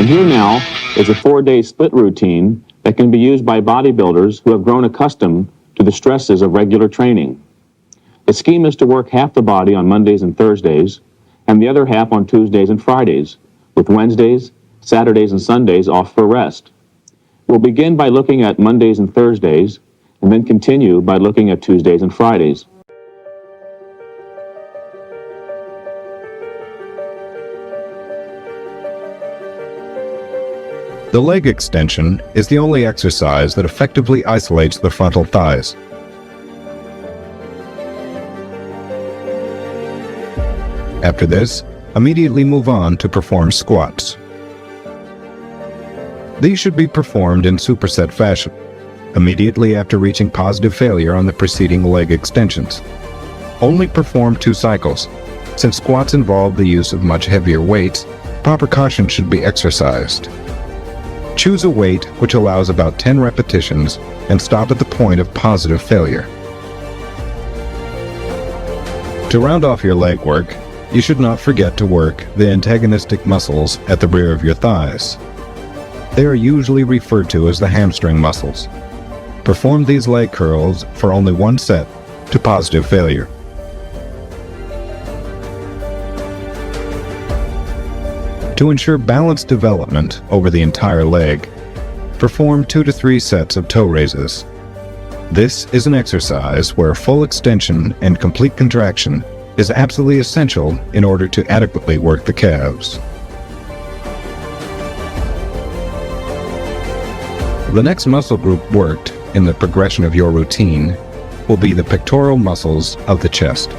And here now is a 4-day split routine that can be used by bodybuilders who have grown accustomed to the stresses of regular training. The scheme is to work half the body on Mondays and Thursdays, and the other half on Tuesdays and Fridays, with Wednesdays, Saturdays, and Sundays off for rest. We'll begin by looking at Mondays and Thursdays, and then continue by looking at Tuesdays and Fridays. The leg extension is the only exercise that effectively isolates the frontal thighs. After this, immediately move on to perform squats. These should be performed in superset fashion, immediately after reaching positive failure on the preceding leg extensions. Only perform 2 cycles. Since squats involve the use of much heavier weights, proper caution should be exercised. Choose a weight which allows about 10 repetitions and stop at the point of positive failure. To round off your leg work, you should not forget to work the antagonistic muscles at the rear of your thighs. They are usually referred to as the hamstring muscles. Perform these leg curls for only 1 set to positive failure. To ensure balanced development over the entire leg, perform 2 to 3 sets of toe raises. This is an exercise where full extension and complete contraction is absolutely essential in order to adequately work the calves. The next muscle group worked in the progression of your routine will be the pectoral muscles of the chest.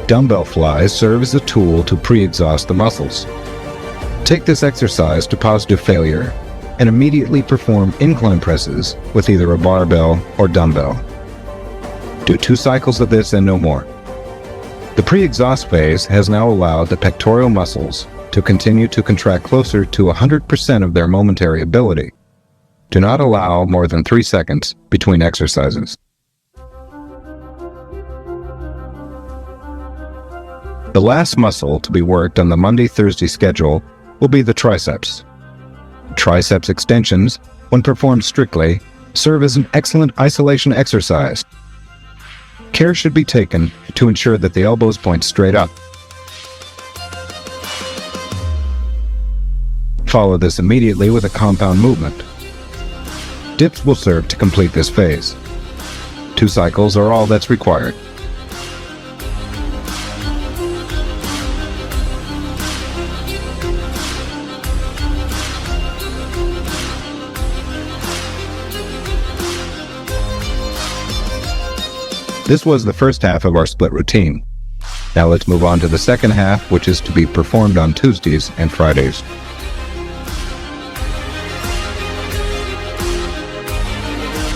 Dumbbell flies serve as a tool to pre-exhaust the muscles. Take this exercise to positive failure and immediately perform incline presses with either a barbell or dumbbell. Do 2 cycles of this and no more. The pre-exhaust phase has now allowed the pectoral muscles to continue to contract closer to 100% of their momentary ability. Do not allow more than 3 seconds between exercises. The last muscle to be worked on the Monday-Thursday schedule will be the triceps. Triceps extensions, when performed strictly, serve as an excellent isolation exercise. Care should be taken to ensure that the elbows point straight up. Follow this immediately with a compound movement. Dips will serve to complete this phase. 2 cycles are all that's required. This was the first half of our split routine. Now let's move on to the second half, which is to be performed on Tuesdays and Fridays.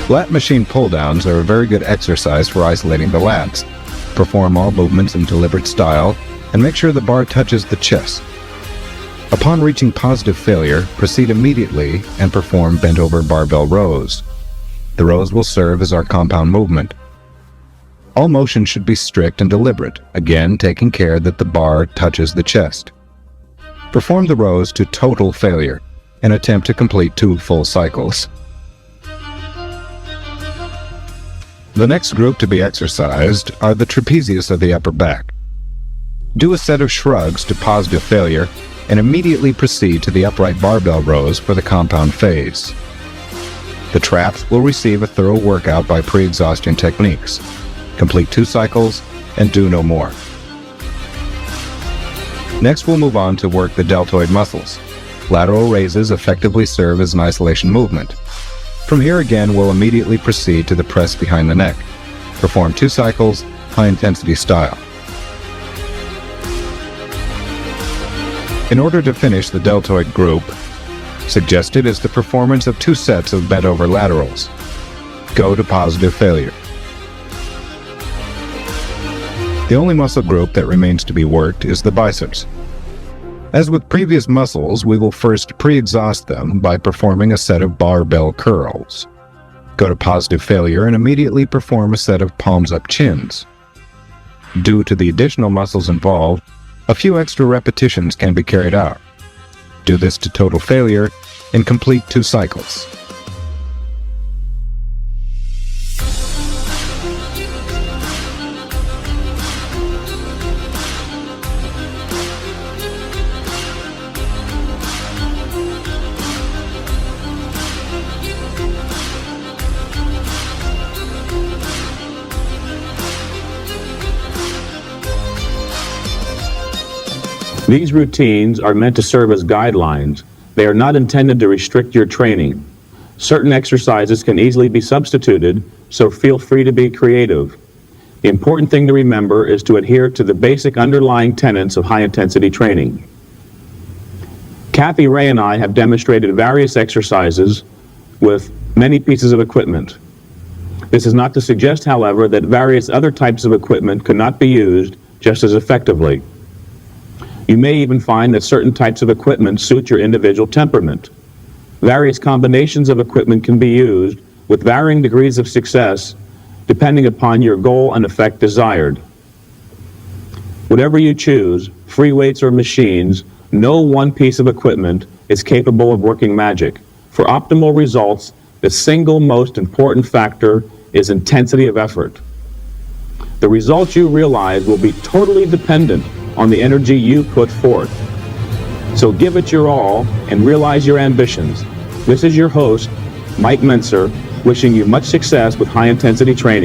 Lat machine pull-downs are a very good exercise for isolating the lats. Perform all movements in deliberate style and make sure the bar touches the chest. Upon reaching positive failure, proceed immediately and perform bent-over barbell rows. The rows will serve as our compound movement. All motion should be strict and deliberate, again taking care that the bar touches the chest. Perform the rows to total failure and attempt to complete 2 full cycles. The next group to be exercised are the trapezius of the upper back. Do a set of shrugs to positive failure and immediately proceed to the upright barbell rows for the compound phase. The traps will receive a thorough workout by pre-exhaustion techniques. Complete 2 cycles and do no more. Next, we'll move on to work the deltoid muscles. Lateral raises effectively serve as an isolation movement. From here again, we'll immediately proceed to the press behind the neck. Perform 2 cycles, high-intensity style. In order to finish the deltoid group, suggested is the performance of 2 sets of bent-over laterals. Go to positive failure. The only muscle group that remains to be worked is the biceps. As with previous muscles, we will first pre-exhaust them by performing a set of barbell curls. Go to positive failure and immediately perform a set of palms-up chins. Due to the additional muscles involved, a few extra repetitions can be carried out. Do this to total failure and complete 2 cycles. These routines are meant to serve as guidelines. They are not intended to restrict your training. Certain exercises can easily be substituted, so feel free to be creative. The important thing to remember is to adhere to the basic underlying tenets of high-intensity training. Kathy Ray and I have demonstrated various exercises with many pieces of equipment. This is not to suggest, however, that various other types of equipment could not be used just as effectively. You may even find that certain types of equipment suit your individual temperament. Various combinations of equipment can be used with varying degrees of success depending upon your goal and effect desired. Whatever you choose, free weights or machines, no one piece of equipment is capable of working magic. For optimal results, the single most important factor is intensity of effort. The results you realize will be totally dependent on the energy you put forth. So give it your all and realize your ambitions. This is your host, Mike Mentzer, wishing you much success with high-intensity training.